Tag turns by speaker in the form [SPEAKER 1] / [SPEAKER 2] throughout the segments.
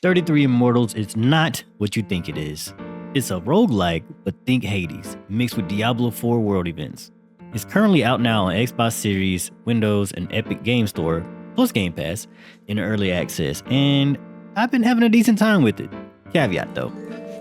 [SPEAKER 1] 33 Immortals is not what you think it is. It's a roguelike, but think Hades, mixed with Diablo 4 world events. It's currently out now on Xbox Series, Windows, and Epic Game Store, plus Game Pass, in early access, and I've been having a decent time with it. Caveat though,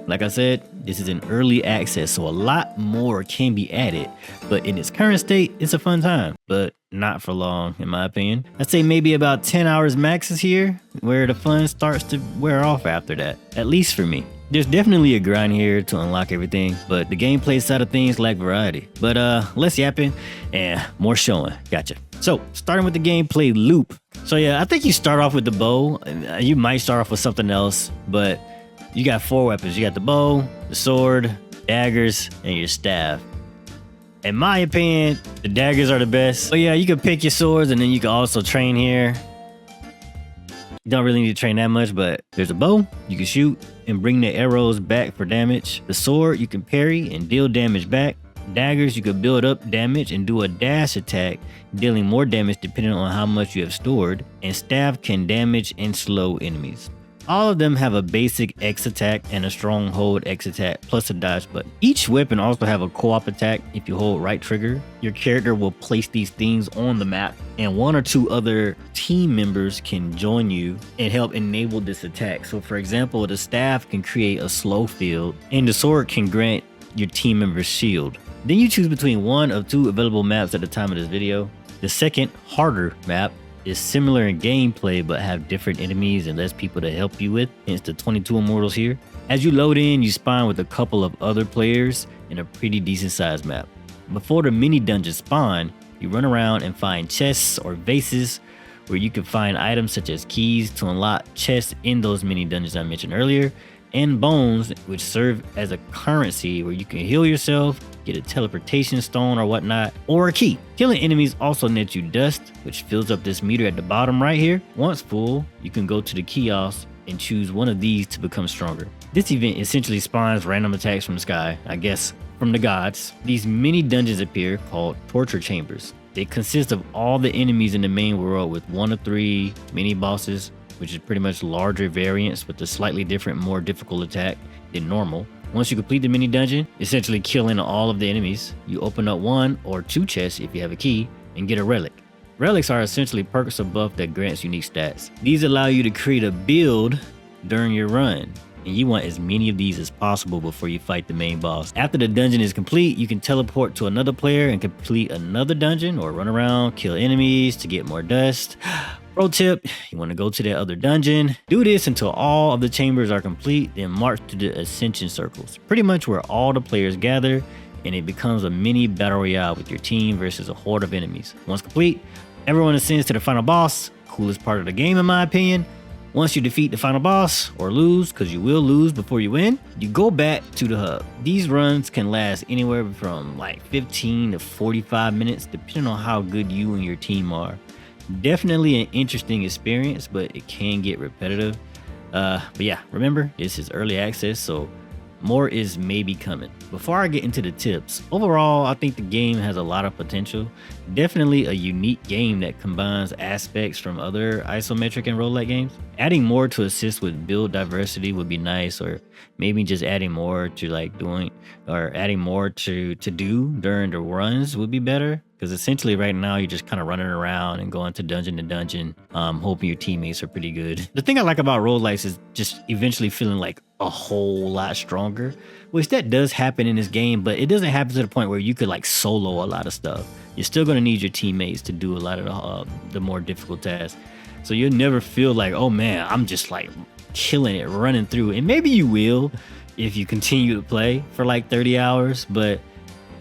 [SPEAKER 1] like I said, this is in early access, so a lot more can be added, but in its current state, it's a fun time, but not for long, in my opinion. I'd say maybe about 10 hours max is here, where the fun starts to wear off after that, at least for me. There's definitely a grind here to unlock everything, but the gameplay side of things lack variety. But less yapping and more showing. Gotcha. So, starting with the gameplay loop. So yeah, I think you start off with the bow. You might start off with something else, but you got 4 weapons. You got the bow, the sword, daggers, and your staff. In my opinion, the daggers are the best. So yeah, you can pick your swords and then you can also train here. You don't really need to train that much, but there's a bow, you can shoot and bring the arrows back for damage. The sword, you can parry and deal damage back. Daggers, you can build up damage and do a dash attack, dealing more damage depending on how much you have stored. And staff can damage and slow enemies. All of them have a basic X attack and a stronghold X attack plus a dodge button. Each weapon also have a co-op attack. If you hold right trigger, your character will place these things on the map and 1 or 2 other team members can join you and help enable this attack. So for example, the staff can create a slow field and the sword can grant your team members shield. Then you choose between 1 of 2 available maps at the time of this video. The second, harder map, is similar in gameplay but have different enemies and less people to help you with, hence the 22 Immortals here. As you load in, you spawn with a couple of other players in a pretty decent sized map. Before the mini dungeons spawn, you run around and find chests or vases where you can find items such as keys to unlock chests in those mini dungeons I mentioned earlier, and bones, which serve as a currency where you can heal yourself, get a teleportation stone or whatnot, or a key. Killing enemies also nets you dust, which fills up this meter at the bottom right here. Once full, you can go to the kiosk and choose one of these to become stronger. This event essentially spawns random attacks from the sky, I guess from the gods. These mini dungeons appear called torture chambers. They consist of all the enemies in the main world with 1 to 3 mini bosses, which is pretty much larger variants with a slightly different, more difficult attack than normal. Once you complete the mini dungeon, essentially killing all of the enemies, you open up 1 or 2 chests if you have a key and get a relic. Relics are essentially perks or buff that grants unique stats. These allow you to create a build during your run, and you want as many of these as possible before you fight the main boss. After the dungeon is complete, you can teleport to another player and complete another dungeon or run around, kill enemies to get more dust. Pro tip, you want to go to that other dungeon, do this until all of the chambers are complete, then march to the ascension circles, pretty much where all the players gather, and it becomes a mini battle royale with your team versus a horde of enemies. Once complete, everyone ascends to the final boss, coolest part of the game in my opinion. Once you defeat the final boss, or lose, because you will lose before you win, you go back to the hub. These runs can last anywhere from like 15 to 45 minutes, depending on how good you and your team are. Definitely an interesting experience, but it can get repetitive. But yeah, remember, this is early access, so more is maybe coming. Before I get into the tips, overall, I think the game has a lot of potential. Definitely a unique game that combines aspects from other isometric and roguelike games. Adding more to assist with build diversity would be nice, or maybe just adding more to like doing, or adding more to do during the runs would be better. Because essentially right now you're just kind of running around and going to dungeon to dungeon, hoping your teammates are pretty good. The thing I like about roguelikes is just eventually feeling like a whole lot stronger, which that does happen in this game, but it doesn't happen to the point where you could like solo a lot of stuff. You're still going to need your teammates to do a lot of the more difficult tasks. So you'll never feel like, oh man, I'm just like killing it, running through. And maybe you will if you continue to play for like 30 hours, but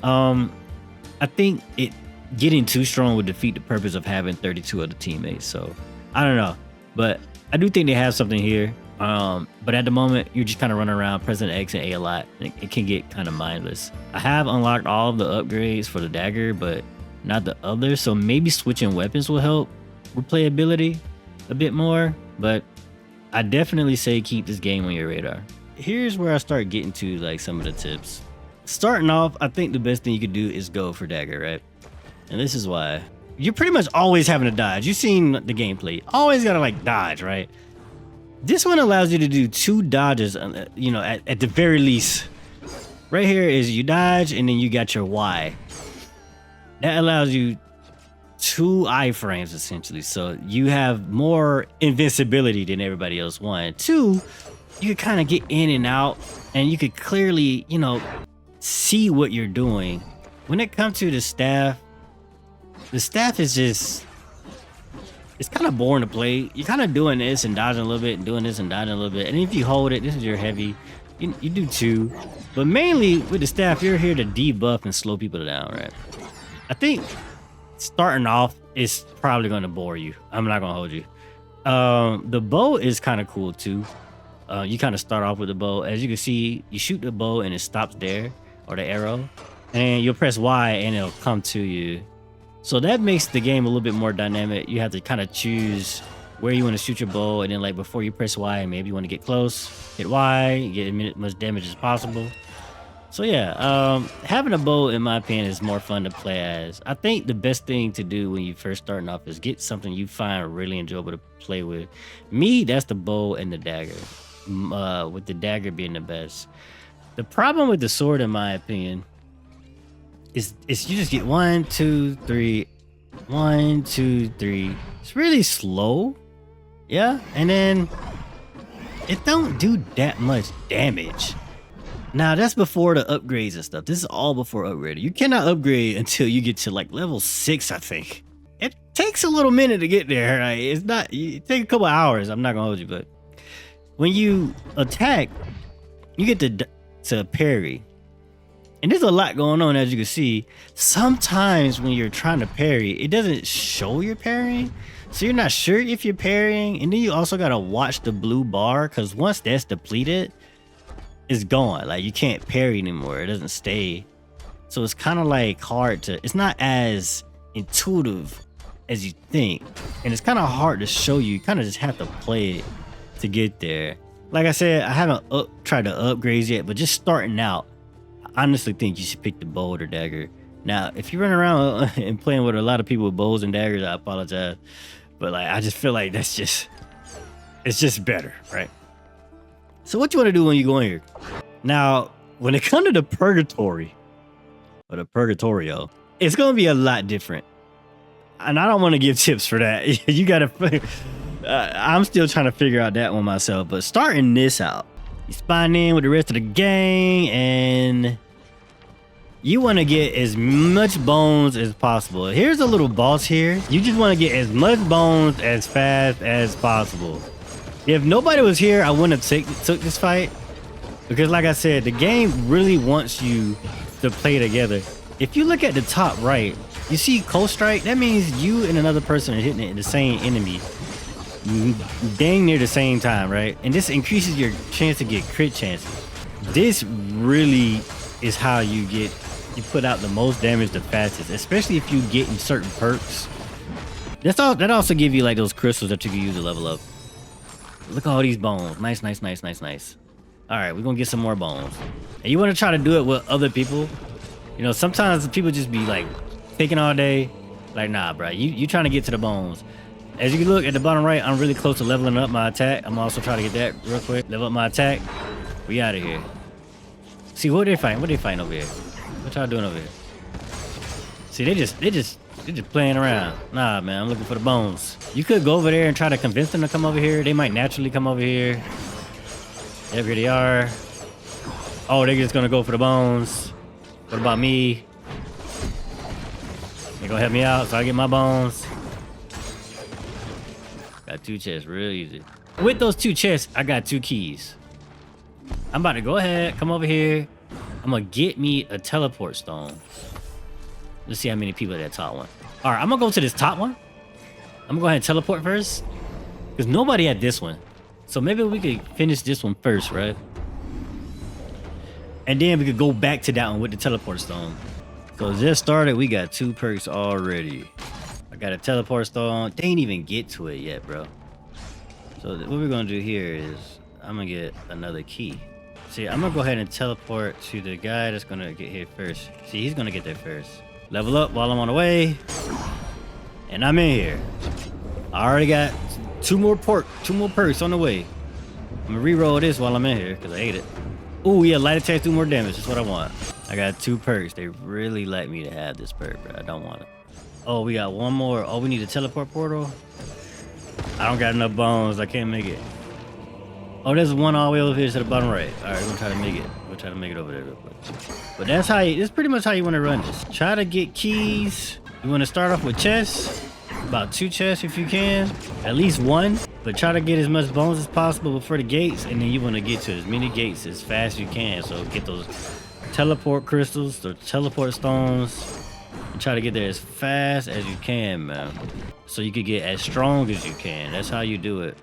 [SPEAKER 1] I think getting too strong would defeat the purpose of having 32 other teammates. So I don't know, but I do think they have something here. But at the moment, you're just kind of running around pressing X and A a lot. It can get kind of mindless. I have unlocked all of the upgrades for the dagger, but not the others. So maybe switching weapons will help replayability a bit more. But I definitely say keep this game on your radar. Here's where I start getting to like some of the tips. Starting off, I think the best thing you could do is go for dagger, right? And this is why. You're pretty much always having to dodge. You've seen the gameplay. Always gotta like dodge, right? This one allows you to do 2 dodges, you know, at the very least. Right here is you dodge and then you got your Y. That allows you 2 iframes essentially. So you have more invincibility than everybody else. 1. 2, you can kind of get in and out and you could clearly, you know, see what you're doing. When it comes to the staff is just, it's kind of boring to play. You're kind of doing this and dodging a little bit and doing this and dodging a little bit. And if you hold it, this is your heavy. You do 2. But mainly with the staff, you're here to debuff and slow people down, right? I think starting off is probably going to bore you. I'm not going to hold you. The bow is kind of cool too. You kind of start off with the bow. As you can see, you shoot the bow and it stops there, or the arrow. And you'll press Y and it'll come to you. So that makes the game a little bit more dynamic. You have to kind of choose where you want to shoot your bow, and then like before you press Y, maybe you want to get close, hit Y, get as much damage as possible. So yeah, having a bow, in my opinion, is more fun to play as. I think the best thing to do when you first starting off is get something you find really enjoyable to play with. Me, that's the bow and the dagger, with the dagger being the best. The problem with the sword, in my opinion, is you just get 1, 2, 3, 1, 2, 3. It's really slow, yeah, and then it don't do that much damage. Now that's before the upgrades and stuff. This is all before upgrading. You cannot upgrade until you get to like level 6, I think. It takes a little minute to get there. Right? It's not. It takes a couple hours. I'm not gonna hold you, but when you attack, you get to parry. And there's a lot going on, as you can see. Sometimes when you're trying to parry, it doesn't show you're parrying. So you're not sure if you're parrying. And then you also got to watch the blue bar, because once that's depleted, it's gone. Like you can't parry anymore. It doesn't stay. So it's kind of like hard to, it's not as intuitive as you think. And it's kind of hard to show you. You kind of just have to play it to get there. Like I said, I haven't tried to upgrade yet, but just starting out, I honestly think you should pick the bow or the dagger. Now, if you're running around and playing with a lot of people with bows and daggers, I apologize. But like, I just feel like it's just better, right? So what you want to do when you go in here? Now, when it comes to the purgatory, or the purgatorio, it's going to be a lot different. And I don't want to give tips for that. You got to, I'm still trying to figure out that one myself. But starting this out, you spawn in with the rest of the gang and you want to get as much bones as possible. Here's a little boss here. You just want to get as much bones as fast as possible. If nobody was here, I wouldn't have took this fight. Because like I said, the game really wants you to play together. If you look at the top right, you see Cold Strike? That means you and another person are hitting it, the same enemy. Dang near the same time, right? And this increases your chance to get crit chances. This really is how you put out the most damage the fastest, especially if you get in certain perks. That also give you like those crystals that you can use to level up. Look at all these bones. Nice, nice, nice, nice, nice. All right, we're gonna get some more bones. And you want to try to do it with other people. You know, sometimes people just be like taking all day. Like, nah, bro, you trying to get to the bones. As you can look at the bottom right, I'm really close to leveling up my attack. I'm also trying to get that real quick. Level up my attack. We out of here. See, what they fighting? What they fighting over here? What y'all doing over here? See, they just playing around. Nah, man, I'm looking for the bones. You could go over there and try to convince them to come over here. They might naturally come over here. There they are. Oh, they're just gonna go for the bones. What about me? They gonna help me out so I get my bones. Got 2 chests, real easy. With those 2 chests, I got 2 keys. I'm about to go ahead, come over here. I'm gonna get me a teleport stone. Let's see how many people at that top one. All right, I'm gonna go to this top one. I'm gonna go ahead and teleport first, because nobody had this one. So maybe we could finish this one first, right? And then we could go back to that one with the teleport stone. So just started, we got 2 perks already. I got a teleport stone. They ain't even get to it yet, bro. So what we're gonna do here is I'm gonna get another key. See, I'm gonna go ahead and teleport to the guy that's gonna get here first. See, he's gonna get there first. Level up while I'm on the way. And I'm in here. I already got 2 more perks on the way. I'm gonna re-roll this while I'm in here because I ate it. Ooh, yeah, light attacks do more damage. That's what I want. I got 2 perks. They really like me to have this perk, but I don't want it. Oh, we got 1 more. Oh, we need a teleport portal. I don't got enough bones. I can't make it. Oh, there's one all the way over here to the bottom right. All right, we're gonna try to make it. We'll try to make it over there real quick. But that's how you, this is pretty much how you want to run this. Try to get keys. You want to start off with chests. About 2 chests if you can. At least 1. But try to get as much bones as possible before the gates. And then you want to get to as many gates as fast as you can. So get those teleport crystals or teleport stones. And try to get there as fast as you can, man. So you can get as strong as you can. That's how you do it.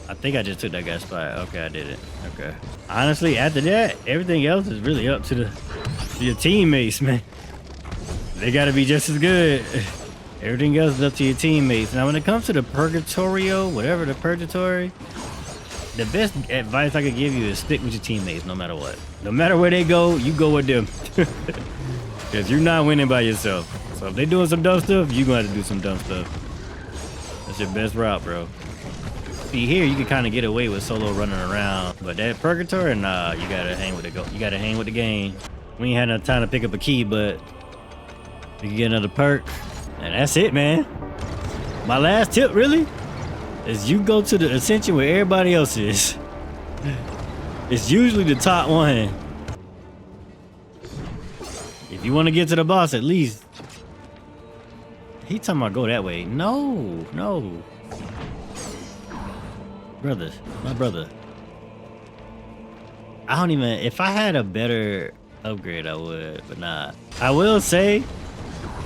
[SPEAKER 1] I think I just took that guy's spot. Okay, I did it. Okay. Honestly, after that, everything else is really up to your teammates, man. They gotta be just as good. Everything else is up to your teammates. Now, when it comes to the Purgatorio, whatever the Purgatory, the best advice I could give you is stick with your teammates no matter what. No matter where they go, you go with them. Because you're not winning by yourself. So if they're doing some dumb stuff, you're gonna have to do some dumb stuff. That's your best route, bro. See, here you can kind of get away with solo running around, but that Purgatory, nah, you gotta hang with you gotta hang with the game. We ain't had enough time to pick up a key, but you can get another perk, and that's it, man. My last tip, really, is you go to the Ascension where everybody else is. It's usually the top one. If you want to get to the boss, at least. He talking about go that way. No. Brother, my brother. I don't even, if I had a better upgrade, I would, but nah. I will say,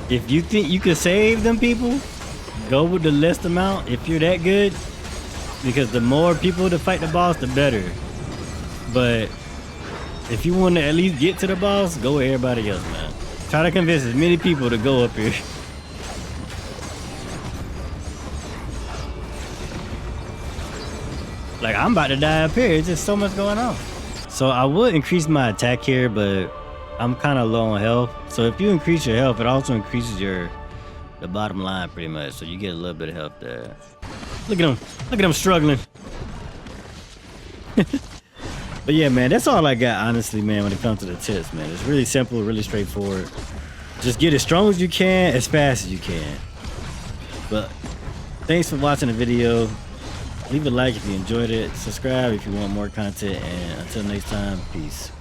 [SPEAKER 1] if you think you could save them people, go with the least amount if you're that good, because the more people to fight the boss, the better. But if you want to at least get to the boss, go with everybody else, man. Try to convince as many people to go up here. Like, I'm about to die up here. It's just so much going on. So I would increase my attack here, but I'm kind of low on health. So if you increase your health, it also increases the bottom line pretty much. So you get a little bit of health there. Look at him struggling. But yeah, man, that's all I got, honestly, man, when it comes to the tips, man. It's really simple, really straightforward. Just get as strong as you can, as fast as you can. But thanks for watching the video. Leave a like if you enjoyed it. Subscribe if you want more content. And until next time, peace.